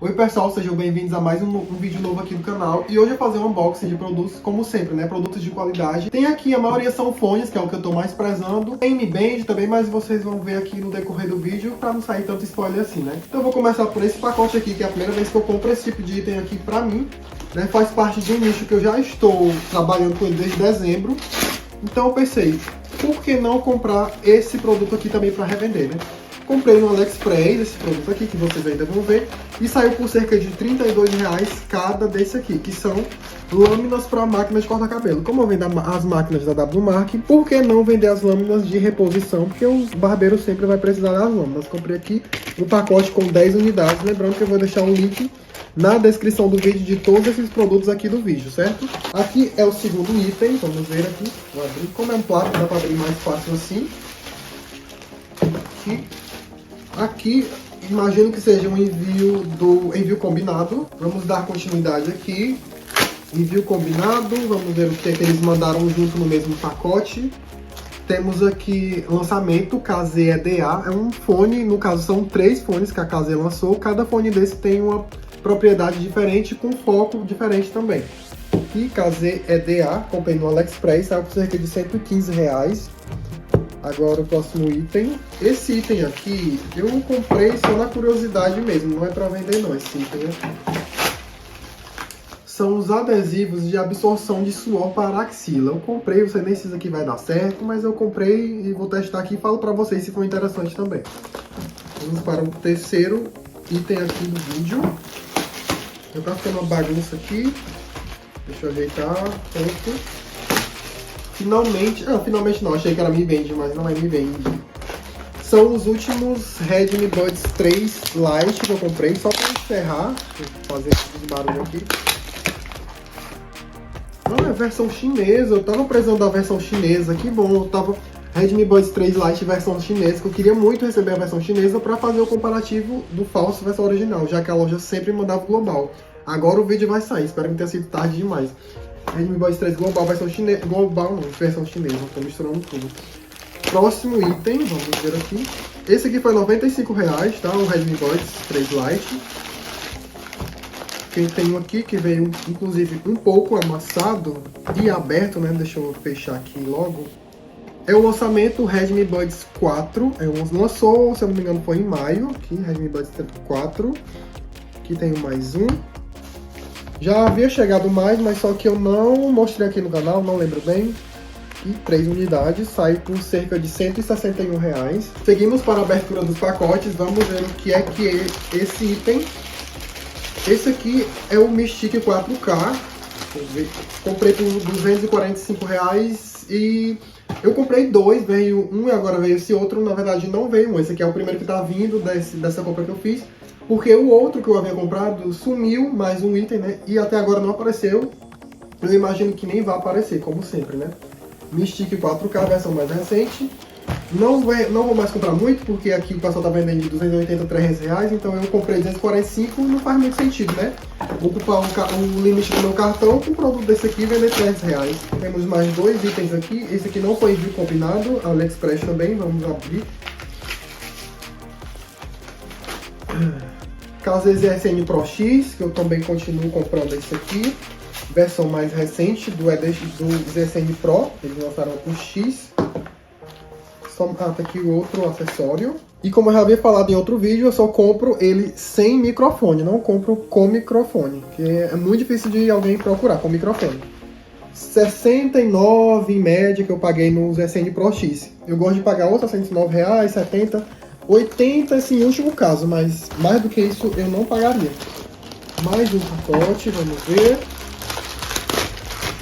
Oi pessoal, sejam bem-vindos a mais um vídeo novo aqui do canal. E hoje eu vou fazer um unboxing de produtos, como sempre, né? Produtos de qualidade. Tem aqui, a maioria são fones, que é o que eu tô mais prezando. Tem Mi Band também, mas vocês vão ver aqui no decorrer do vídeo, pra não sair tanto spoiler assim, né? Então eu vou começar por esse pacote aqui, que é a primeira vez que eu compro esse tipo de item aqui pra mim, né? Faz parte de um nicho que eu já estou trabalhando com ele desde dezembro. Então eu pensei, por que não comprar esse produto aqui também pra revender, né? Comprei no AliExpress esse produto aqui, que vocês ainda vão ver, e saiu por cerca de R$32 cada desse aqui, que são lâminas para máquina de cortar cabelo. Como eu vendo as máquinas da WMark, por que não vender as lâminas de reposição? Porque os barbeiros sempre vai precisar das lâminas. Comprei aqui um pacote com 10 unidades, lembrando que eu vou deixar um link na descrição do vídeo de todos esses produtos aqui do vídeo, certo? Aqui é o segundo item, vamos ver aqui, vou abrir, como é um plástico, dá para abrir mais fácil assim. Aqui, imagino que seja um envio combinado. Vamos dar continuidade aqui. Envio combinado, vamos ver o que é que eles mandaram junto no mesmo pacote. Temos aqui lançamento KZ-EDA, é um fone, no caso são 3 fones que a KZ lançou. Cada fone desse tem uma propriedade diferente, com foco diferente também. E KZ-EDA, comprei no AliExpress, saiu por cerca de R$115. Agora o próximo item. Esse item aqui eu comprei só na curiosidade mesmo, não é para vender não esse item aqui. São os adesivos de absorção de suor para axila. Eu comprei, não sei nem se isso aqui vai dar certo, mas eu comprei e vou testar aqui e falo para vocês se for interessante também. Vamos para o terceiro item aqui do vídeo. Já tá ficando uma bagunça aqui. Deixa eu ajeitar. Pronto. Finalmente não, achei que era Mi Band, mas não é Mi Band. São os últimos Redmi Buds 3 Lite que eu comprei, só para encerrar, fazer esse barulho aqui. Ah, é versão chinesa, eu tava precisando da versão chinesa, que bom, eu tava Redmi Buds 3 Lite versão chinesa, que eu queria muito receber a versão chinesa para fazer o comparativo do falso versão original, já que a loja sempre mandava global. Agora o vídeo vai sair, espero que não tenha sido tarde demais. Redmi Buds 3 global, versão chinesa, versão chinesa, tô misturando tudo. Próximo item, vamos ver aqui. Esse aqui foi R$95, tá? O Redmi Buds 3 Lite. Tem um aqui que veio, inclusive, um pouco amassado e aberto, né? Deixa eu fechar aqui logo. É o lançamento Redmi Buds 4. Lançou, se eu não me engano, foi em maio. Aqui, Redmi Buds 4. Aqui tem mais um. Já havia chegado mais, mas só que eu não mostrei aqui no canal, não lembro bem. E 3 unidades, sai por cerca de R$161. Seguimos para a abertura dos pacotes, vamos ver o que é esse item. Esse aqui é o Mi Stick 4K. Comprei por R$245 e eu comprei 2, veio um e agora veio esse outro. Na verdade não veio um, esse aqui é o primeiro que está vindo dessa compra que eu fiz. Porque o outro que eu havia comprado sumiu, mais um item, né? E até agora não apareceu. Eu imagino que nem vai aparecer, como sempre, né? Mi Stick 4K, versão mais recente. Não vou mais comprar muito, porque aqui o pessoal tá vendendo de 280 a R$300. Então eu comprei 245, não faz muito sentido, né? Vou ocupar o limite do meu cartão com um produto desse aqui e vender R$300. Temos mais 2 itens aqui. Esse aqui não foi envio combinado, AliExpress também, vamos abrir. KZ-SN Pro X, que eu também continuo comprando esse aqui. Versão mais recente do ZSN Pro, eles lançaram o X. Tá aqui o outro acessório. E como eu já havia falado em outro vídeo, eu só compro ele sem microfone, não compro com microfone, que é muito difícil de alguém procurar com microfone. 69 em média que eu paguei no ZSN Pro X. Eu gosto de pagar outros R$69, 70, 80 assim, em último caso, mas mais do que isso eu não pagaria. Mais um pacote, vamos ver.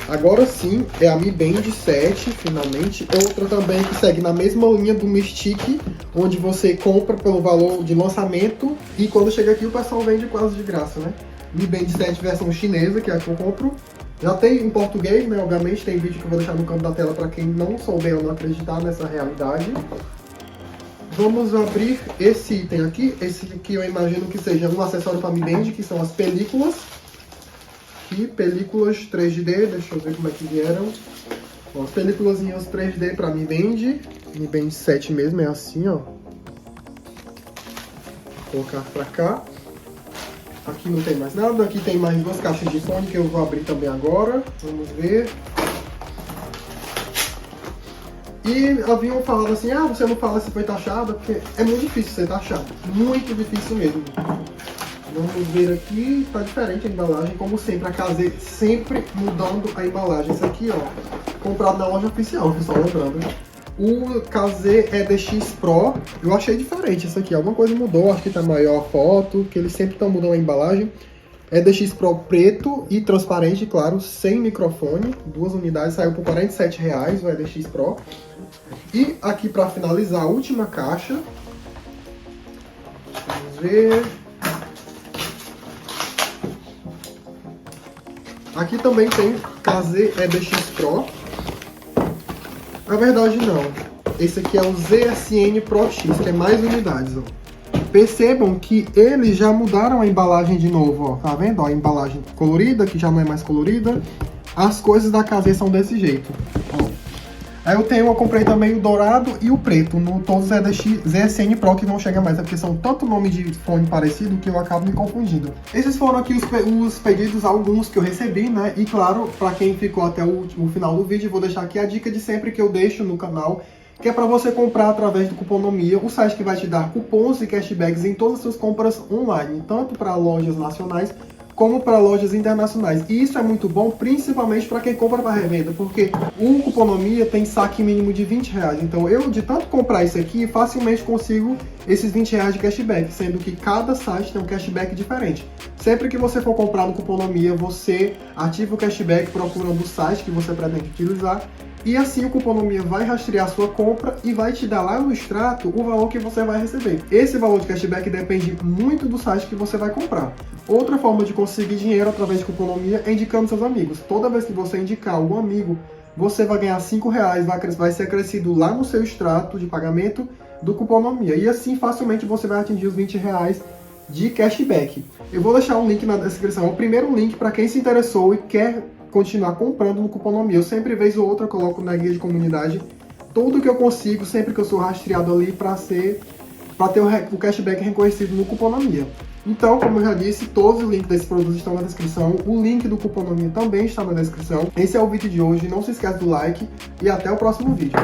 Agora sim, é a Mi Band 7, finalmente. Outra também que segue na mesma linha do Mi Stick, onde você compra pelo valor de lançamento e quando chega aqui o pessoal vende quase de graça, né? Mi Band 7 versão chinesa, que é a que eu compro. Já tem em português, né? Obviamente tem vídeo que eu vou deixar no canto da tela para quem não souber ou não acreditar nessa realidade. Vamos abrir esse item aqui. Esse aqui eu imagino que seja um acessório para Mi Band, que são as películas. Aqui, películas 3D, deixa eu ver como é que vieram. Ó, as películas 3D para Mi Band 7 mesmo, é assim, ó. Vou colocar pra cá. Aqui não tem mais nada. Aqui tem mais 2 caixas de fone que eu vou abrir também agora. Vamos ver. E haviam falado assim, ah, você não fala se foi taxado, porque é muito difícil ser taxado. Muito difícil mesmo. Vamos ver aqui, tá diferente a embalagem, como sempre, a Kazé sempre mudando a embalagem. Esse aqui, ó, comprado na loja oficial, só lembrando. O Kazé EDX Pro, eu achei diferente esse aqui, alguma coisa mudou, acho que tá maior a foto, que eles sempre estão mudando a embalagem. EDX Pro preto e transparente, claro, sem microfone, 2 unidades, saiu por R$ 47,00 o EDX Pro. E aqui para finalizar a última caixa, vamos ver. Aqui também tem Kazé EDX Pro. Na verdade não, esse aqui é o ZSN Pro X, que é mais unidades, ó. Percebam que eles já mudaram a embalagem de novo, ó. Tá vendo? Ó, a embalagem colorida, que já não é mais colorida. As coisas da Kazé são desse jeito, ó. Aí eu comprei também o dourado e o preto, no todos os ZSN Pro, que não chega mais, porque são tanto nome de fone parecido que eu acabo me confundindo. Esses foram aqui os pedidos, alguns que eu recebi, né? E claro, para quem ficou até o final do vídeo, vou deixar aqui a dica de sempre que eu deixo no canal, que é para você comprar através do Cuponomia, o site que vai te dar cupons e cashbacks em todas as suas compras online, tanto para lojas nacionais como para lojas internacionais. E isso é muito bom, principalmente para quem compra para revenda, porque o Cuponomia tem saque mínimo de R$20. Então eu, de tanto comprar isso aqui, facilmente consigo esses R$20 de cashback, sendo que cada site tem um cashback diferente. Sempre que você for comprar no Cuponomia, você ativa o cashback procurando o site que você pretende utilizar, e assim o Cuponomia vai rastrear a sua compra e vai te dar lá no extrato o valor que você vai receber. Esse valor de cashback depende muito do site que você vai comprar. Outra forma de conseguir dinheiro através de Cuponomia é indicando seus amigos. Toda vez que você indicar algum amigo, você vai ganhar R$5, vai ser acrescido lá no seu extrato de pagamento do Cuponomia. E assim facilmente você vai atingir os R$20 de cashback. Eu vou deixar um link na descrição, é o primeiro link para quem se interessou e quer continuar comprando no Cuponomia. Eu sempre, vez ou outra, eu coloco na guia de comunidade tudo que eu consigo, sempre que eu sou rastreado ali, para ter o cashback reconhecido no Cuponomia. Então, como eu já disse, todos os links desses produtos estão na descrição. O link do Cuponomia também está na descrição. Esse é o vídeo de hoje. Não se esqueça do like e até o próximo vídeo.